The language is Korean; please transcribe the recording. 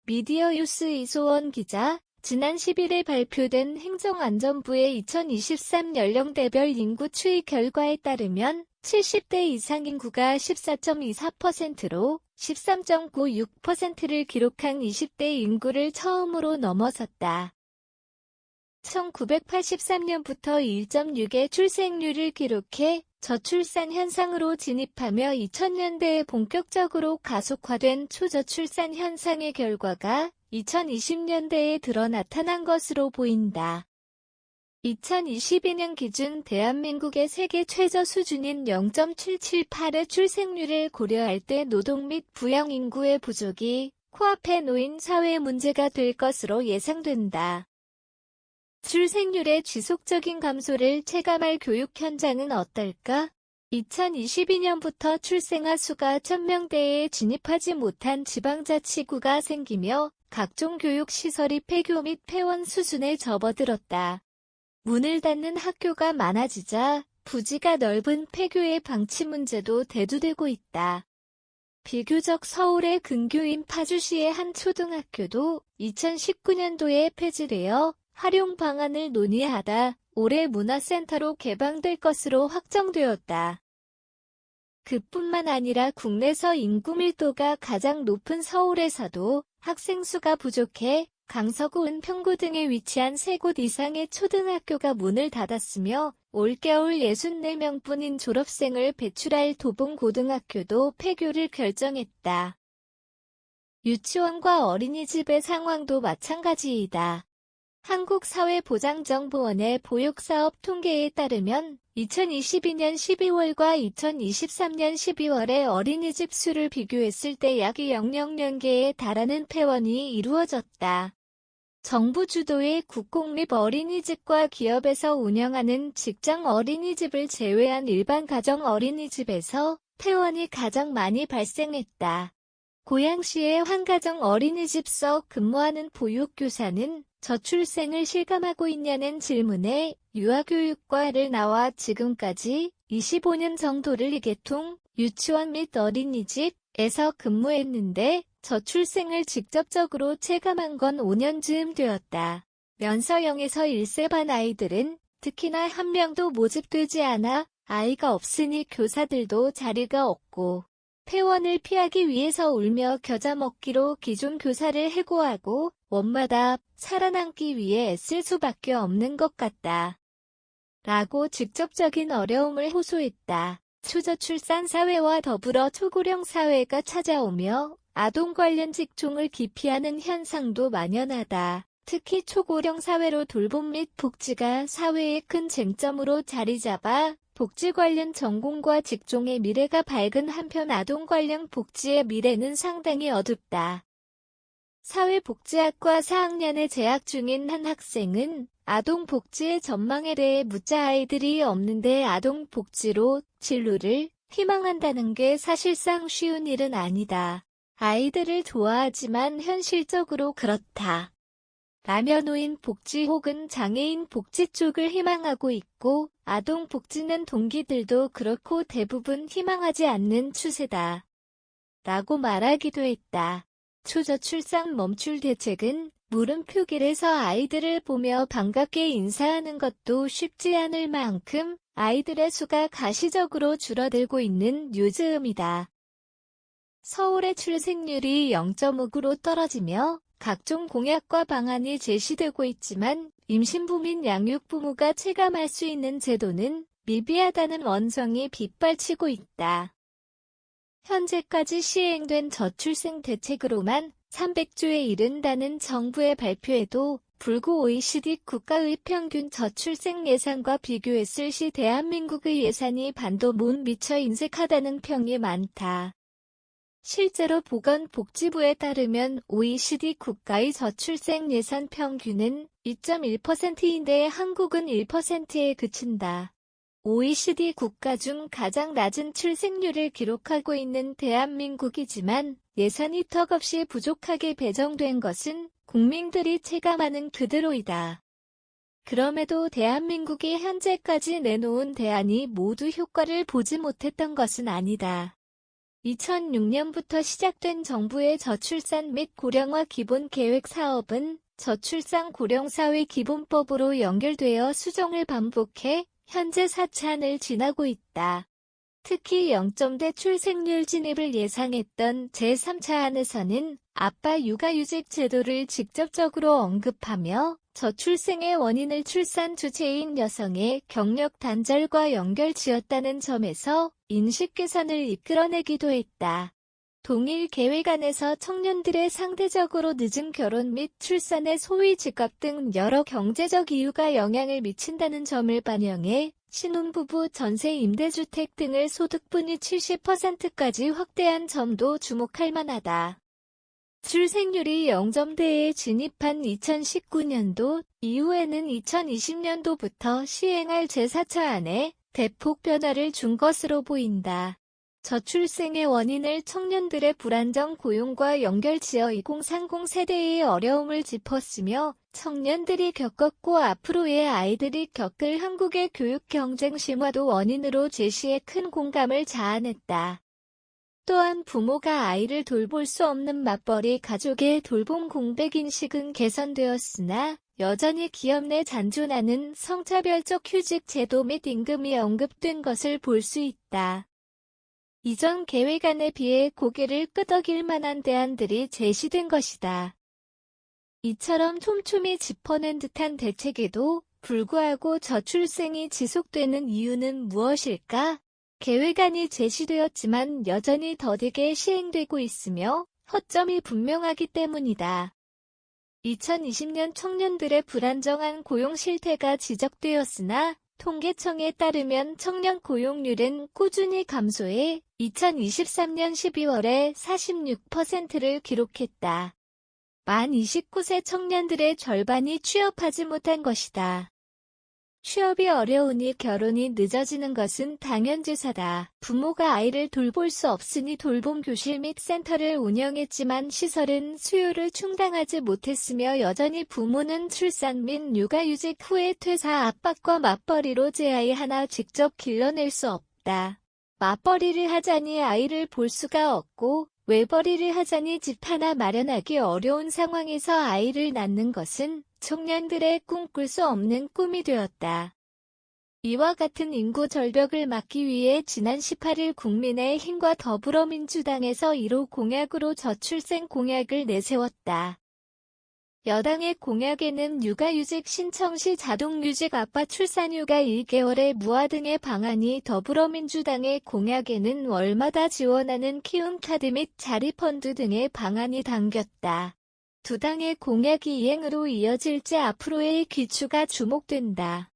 미디어유스 이소원 기자, 지난 10일에 발표된 행정안전부의 2023 연령대별 인구 추이 결과에 따르면 70대 이상 인구가 14.24%로 13.96%를 기록한 20대 인구를 처음으로 넘어섰다. 1983년부터 1.6의 출생률을 기록해 저출산 현상으로 진입하며 2000년대에 본격적으로 가속화된 초저출산 현상의 결과가 2020년대에 들어 나타난 것으로 보인다. 2022년 기준 대한민국의 세계 최저 수준인 0.778의 출생률을 고려할 때 노동 및 부양 인구의 부족이 코앞에 놓인 사회 문제가 될 것으로 예상된다. 출생률의 지속적인 감소를 체감할 교육 현장은 어떨까? 2022년부터 출생아 수가 1000명대에 진입하지 못한 지방자치구가 생기며 각종 교육시설이 폐교 및 폐원 수준에 접어들었다. 문을 닫는 학교가 많아지자 부지가 넓은 폐교의 방치 문제도 대두되고 있다. 비교적 서울의 근교인 파주시의 한 초등학교도 2019년도에 폐지되어 활용 방안을 논의하다 올해 문화센터로 개방될 것으로 확정되었다. 그뿐만 아니라 국내에서 인구 밀도가 가장 높은 서울에서도 학생 수가 부족해 강서구 은평구 등에 위치한 3곳 이상의 초등학교가 문을 닫았으며 올겨울 64명뿐인 졸업생을 배출할 도봉고등학교도 폐교를 결정했다. 유치원과 어린이집의 상황도 마찬가지이다. 한국사회보장정보원의 보육사업 통계에 따르면 2022년 12월과 2023년 12월의 어린이집 수를 비교했을 때 약 0.00개에 달하는 폐원이 이루어졌다. 정부 주도의 국공립 어린이집과 기업에서 운영하는 직장 어린이집을 제외한 일반 가정 어린이집에서 폐원이 가장 많이 발생했다. 고양시의 한가정 어린이집서 근무하는 보육교사는 저출생을 실감하고 있냐는 질문에 유아교육과를 나와 지금까지 25년 정도를 이계통, 유치원 및 어린이집에서 근무했는데 저출생을 직접적으로 체감한 건 5년 즈음 되었다. 면서 0에서 1세반 아이들은 특히나 한 명도 모집되지 않아 아이가 없으니 교사들도 자리가 없고 폐원을 피하기 위해서 울며 겨자 먹기로 기존 교사를 해고하고 원마다 살아남기 위해 애쓸 수밖에 없는 것 같다. 라고 직접적인 어려움을 호소했다. 초저출산 사회와 더불어 초고령 사회가 찾아오며 아동 관련 직종을 기피하는 현상도 만연하다. 특히 초고령 사회로 돌봄 및 복지가 사회의 큰 쟁점으로 자리 잡아 복지 관련 전공과 직종의 미래가 밝은 한편 아동 관련 복지의 미래는 상당히 어둡다. 사회복지학과 4학년에 재학 중인 한 학생은 아동 복지의 전망에 대해 묻자 아이들이 없는데 아동 복지로 진로를 희망한다는 게 사실상 쉬운 일은 아니다. 아이들을 좋아하지만 현실적으로 그렇다. 라며 노인 복지 혹은 장애인 복지 쪽을 희망하고 있고 아동 복지는 동기들도 그렇고 대부분 희망하지 않는 추세다. 라고 말하기도 했다. 초저출산 멈출 대책은 물음표길에서 아이들을 보며 반갑게 인사하는 것도 쉽지 않을 만큼 아이들의 수가 가시적으로 줄어들고 있는 요즘이다. 서울의 출생률이 0.5로 떨어지며 각종 공약과 방안이 제시되고 있지만 임신부 및 양육부모가 체감할 수 있는 제도는 미비하다는 원성이 빗발치고 있다. 현재까지 시행된 저출생 대책으로만 300조에 이른다는 정부의 발표에도 불구 OECD 국가의 평균 저출생 예산과 비교했을 시 대한민국의 예산이 반도 못 미쳐 인색하다는 평이 많다. 실제로 보건복지부에 따르면 OECD 국가의 저출생 예산 평균은 2.1%인데 한국은 1%에 그친다. OECD 국가 중 가장 낮은 출생률을 기록하고 있는 대한민국이지만 예산이 턱없이 부족하게 배정된 것은 국민들이 체감하는 그대로이다. 그럼에도 대한민국이 현재까지 내놓은 대안이 모두 효과를 보지 못했던 것은 아니다. 2006년부터 시작된 정부의 저출산 및 고령화 기본계획 사업은 저출산 고령사회 기본법으로 연결되어 수정을 반복해 현재 4차안을 지나고 있다. 특히 0점대 출생률 진입을 예상했던 제3차안에서는 아빠 육아휴직 제도를 직접적으로 언급하며 저출생의 원인을 출산 주체인 여성의 경력 단절과 연결지었다는 점에서 인식 개선을 이끌어내기도 했다. 동일 계획안에서 청년들의 상대적으로 늦은 결혼 및 출산의 소위 집값 등 여러 경제적 이유가 영향을 미친다는 점을 반영해 신혼부부 전세 임대주택 등을 소득분이 70%까지 확대한 점도 주목할 만하다. 출생률이 0점대에 진입한 2019년도 이후에는 2020년도부터 시행할 제4차안에 대폭 변화를 준 것으로 보인다. 저출생의 원인을 청년들의 불안정 고용과 연결지어 2030 세대의 어려움을 짚었으며 청년들이 겪었고 앞으로의 아이들이 겪을 한국의 교육 경쟁 심화도 원인으로 제시해 큰 공감을 자아냈다. 또한 부모가 아이를 돌볼 수 없는 맞벌이 가족의 돌봄 공백 인식은 개선되었으나 여전히 기업 내 잔존하는 성차별적 휴직 제도 및 임금이 언급된 것을 볼 수 있다. 이전 계획안에 비해 고개를 끄덕일 만한 대안들이 제시된 것이다. 이처럼 촘촘히 짚어낸 듯한 대책에도 불구하고 저출생이 지속되는 이유는 무엇일까? 계획안이 제시되었지만 여전히 더디게 시행되고 있으며 허점이 분명하기 때문이다. 2020년 청년들의 불안정한 고용 실태가 지적되었으나 통계청에 따르면 청년 고용률은 꾸준히 감소해 2023년 12월에 46%를 기록했다. 만 29세 청년들의 절반이 취업하지 못한 것이다. 취업이 어려우니 결혼이 늦어지는 것은 당연지사다. 부모가 아이를 돌볼 수 없으니 돌봄 교실 및 센터를 운영했지만 시설은 수요를 충당하지 못했으며 여전히 부모는 출산 및 육아휴직 후에 퇴사 압박과 맞벌이로 제 아이 하나 직접 길러낼 수 없다. 맞벌이를 하자니 아이를 볼 수가 없고 외벌이를 하자니 집 하나 마련하기 어려운 상황에서 아이를 낳는 것은 청년들의 꿈꿀 수 없는 꿈이 되었다. 이와 같은 인구 절벽을 막기 위해 지난 18일 국민의힘과 더불어민주당에서 1호 공약으로 저출생 공약을 내세웠다. 여당의 공약에는 육아휴직 신청 시 자동휴직 아빠 출산휴가 1개월의 무화 등의 방안이 더불어민주당의 공약에는 월마다 지원하는 키움카드 및 자리펀드 등의 방안이 담겼다. 두 당의 공약이 이행으로 이어질지 앞으로의 귀추가 주목된다.